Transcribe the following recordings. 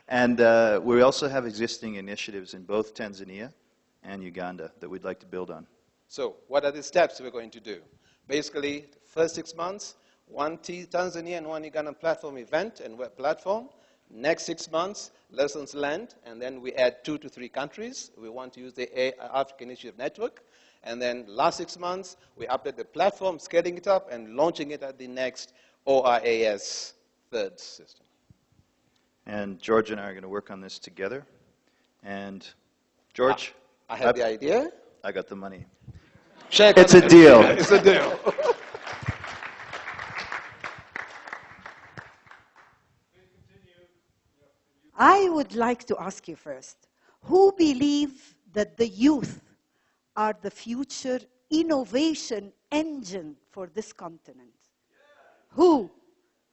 And we also have existing initiatives in both Tanzania and Uganda that we'd like to build on. So what are the steps we're going to do? Basically, the first 6 months, one Tanzania and one Ugandan platform event and web platform. Next 6 months, lessons learned, and then we add 2 to 3 countries. We want to use the African Initiative Network. And then last 6 months, we update the platform, scaling it up, and launching it at the next OIAS third system. And George and I are going to work on this together. And George? I had the idea. I got the money. It's a deal. It's a deal. I would like to ask you first, who believe that the youth are the future innovation engine for this continent? Who?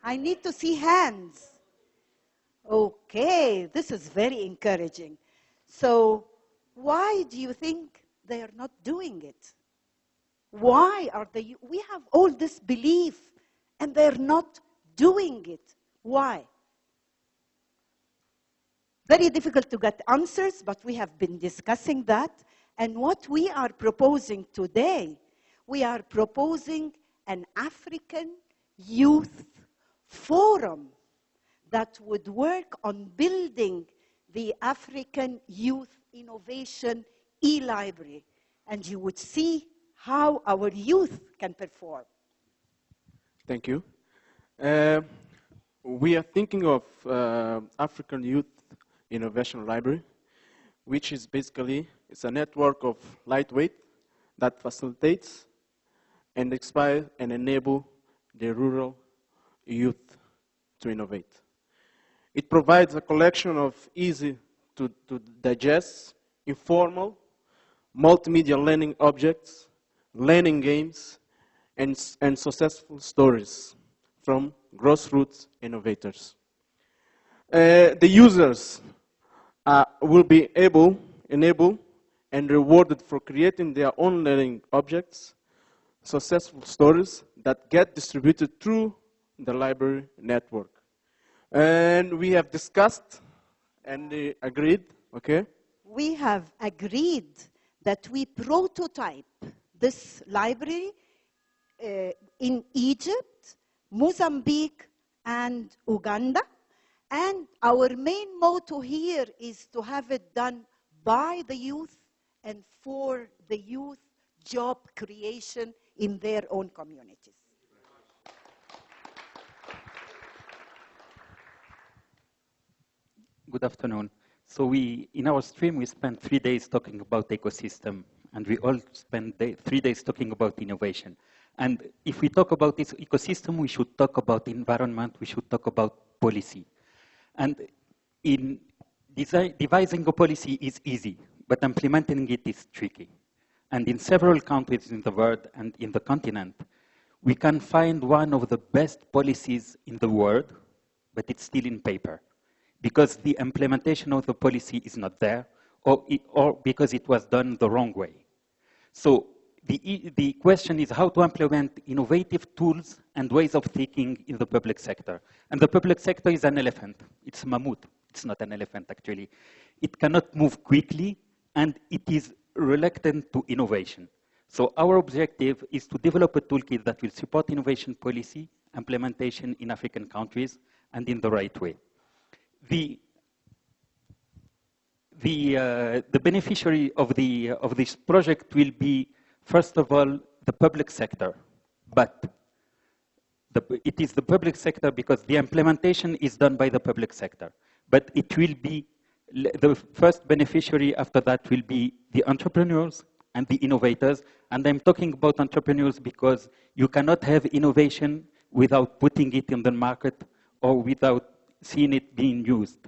I need to see hands. Okay, this is very encouraging. So why do you think they are not doing it? Why are they? We have all this belief and they're not doing it. Why? Very difficult to get answers, but we have been discussing that. And what we are proposing today, we are proposing an African youth forum that would work on building the African Youth Innovation e-library. And you would see how our youth can perform. Thank you. We are thinking of African Youth Innovation Library, which is basically, it's a network of lightweight that facilitates and inspires and enable the rural youth to innovate. It provides a collection of easy to digest, informal, multimedia learning objects, learning games, and successful stories from grassroots innovators. The users will be enabled and rewarded for creating their own learning objects, successful stories that get distributed through the library network. And we have discussed and agreed, okay? We have agreed that we prototype this library in Egypt, Mozambique, and Uganda. And our main motto here is to have it done by the youth and for the youth, job creation in their own communities. Good afternoon. So in our stream, we spent 3 days talking about ecosystem, and we all spent 3 days talking about innovation. And if we talk about this ecosystem, we should talk about environment, we should talk about policy. And in devising a policy is easy, but implementing it is tricky. And in several countries in the world and in the continent, we can find one of the best policies in the world, but it's still in paper, because the implementation of the policy is not there, or because it was done the wrong way. So the question is how to implement innovative tools and ways of thinking in the public sector. And the public sector is an elephant. It's a mammoth. It's not an elephant, actually. It cannot move quickly, and it is reluctant to innovation. So our objective is to develop a toolkit that will support innovation policy implementation in African countries and in the right way. The beneficiary of this project will be, first of all, the public sector. But it is the public sector because the implementation is done by the public sector. But it will be, the first beneficiary after that will be the entrepreneurs and the innovators. And I'm talking about entrepreneurs because you cannot have innovation without putting it in the market or without seeing it being used.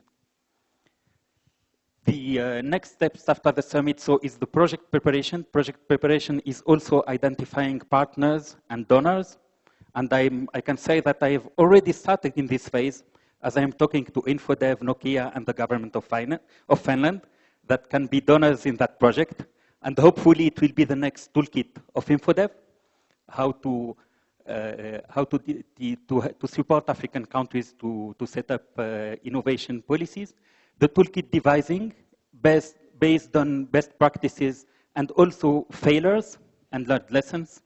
The next steps after the summit is the project preparation. Project preparation is also identifying partners and donors. And I can say that I have already started in this phase as I am talking to InfoDev, Nokia, and the government of Finland that can be donors in that project. And hopefully it will be the next toolkit of InfoDev, how to to support African countries to set up innovation policies. The toolkit devising based on best practices and also failures and learned lessons.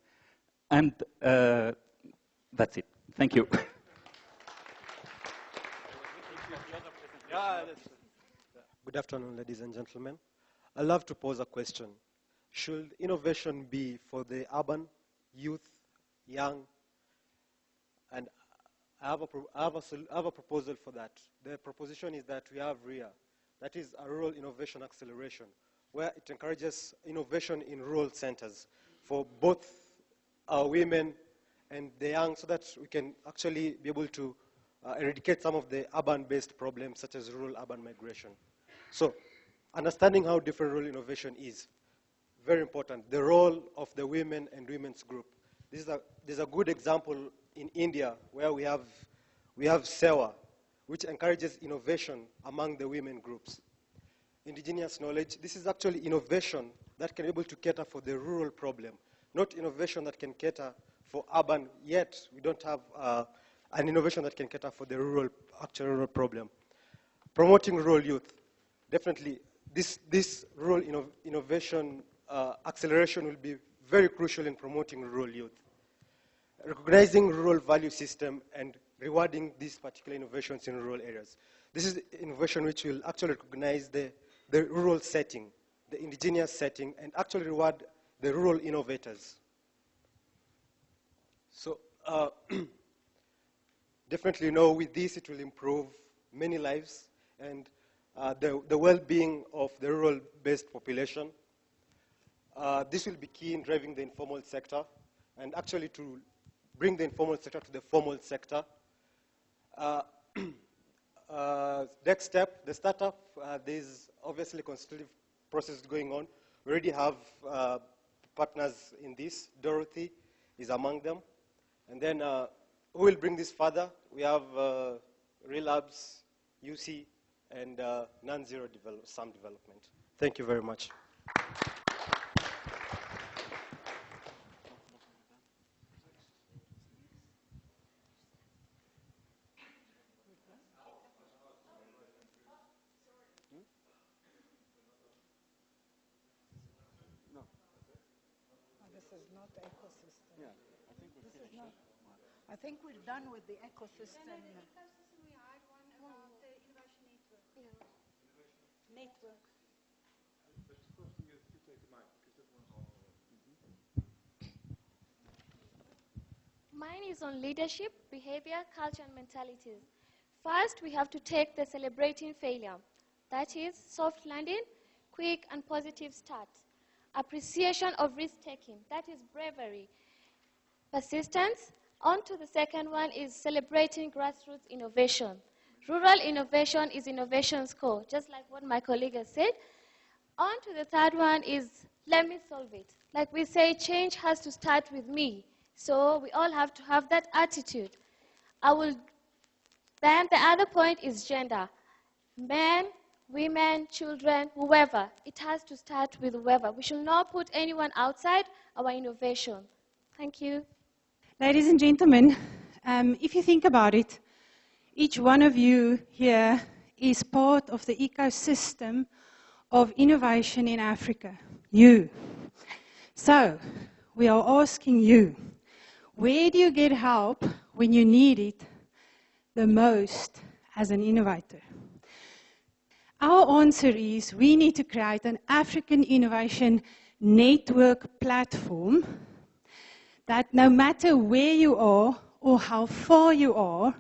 And that's it. Thank you. Good afternoon, ladies and gentlemen. I'd love to pose a question. Should innovation be for the urban, youth, young? And I have a proposal for that. The proposition is that we have RIA. That is a rural innovation acceleration, where it encourages innovation in rural centers for both our women and the young, so that we can actually be able to eradicate some of the urban-based problems, such as rural-urban migration. So, understanding how different rural innovation is, very important. The role of the women and women's group. There's a good example in India where we have SEWA, which encourages innovation among the women groups. Indigenous knowledge, this is actually innovation that can be able to cater for the rural problem, not innovation that can cater for urban, yet we don't have an innovation that can cater for the actual rural problem. Promoting rural youth, definitely this rural innovation acceleration will be very crucial in promoting rural youth. Recognizing rural value system and rewarding these particular innovations in rural areas. This is innovation which will actually recognize the rural setting, the indigenous setting, and actually reward the rural innovators. So definitely with this it will improve many lives and the well-being of the rural-based population. This will be key in driving the informal sector and actually to bring the informal sector to the formal sector. Next step, the startup, there's obviously a constitutive process going on. We already have partners in this. Dorothy is among them. And then who will bring this further? We have Relabs, UC, and non-zero sum development. Thank you very much. This is not ecosystem. Yeah, I think we're finished. I think we're done with the ecosystem. Ecosystem, we had one about the innovation network. Yeah. Network. Mine is on leadership, behavior, culture, and mentalities. First, we have to take the celebrating failure. That is soft landing, quick and positive start. Appreciation of risk-taking. That is bravery. Persistence. On to the second one is celebrating grassroots innovation. Rural innovation is innovation's core, just like what my colleague has said. On to the third one is let me solve it. Like we say, change has to start with me. So we all have to have that attitude. Then the other point is gender. Men, women, children, whoever. It has to start with whoever. We should not put anyone outside our innovation. Thank you. Ladies and gentlemen, if you think about it, each one of you here is part of the ecosystem of innovation in Africa. You. So, we are asking you, where do you get help when you need it the most as an innovator? Our answer is we need to create an African innovation network platform that no matter where you are or how far you are,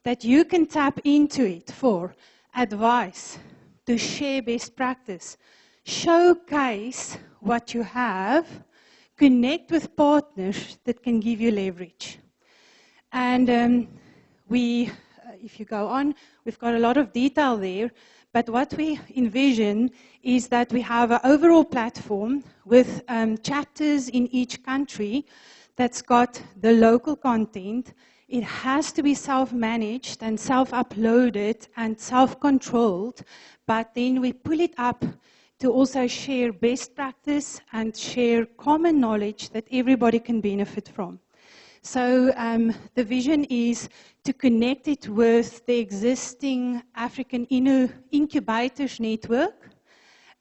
that you can tap into it for advice, to share best practice, showcase what you have, connect with partners that can give you leverage. And if you go on, we've got a lot of detail there, but what we envision is that we have an overall platform with chapters in each country that's got the local content. It has to be self-managed and self-uploaded and self-controlled, but then we pull it up to also share best practice and share common knowledge that everybody can benefit from. So the vision is to connect it with the existing African incubators network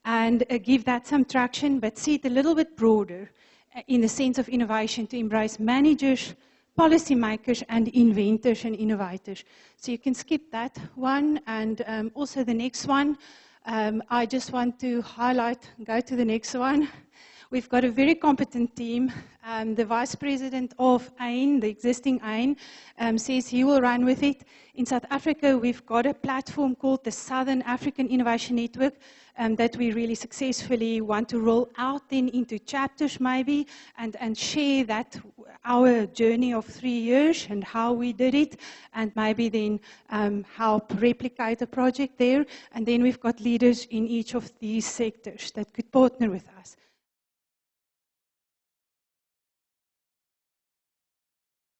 and give that some traction, but see it a little bit broader in the sense of innovation to embrace managers, policymakers, and inventors and innovators. So you can skip that one, and also the next one. I just want to highlight, go to the next one. We've got a very competent team. The Vice President of AIN, the existing AIN, says he will run with it. In South Africa, we've got a platform called the Southern African Innovation Network that we really successfully want to roll out then into chapters maybe and share that, our journey of 3 years and how we did it, and maybe then help replicate a project there. And then we've got leaders in each of these sectors that could partner with us.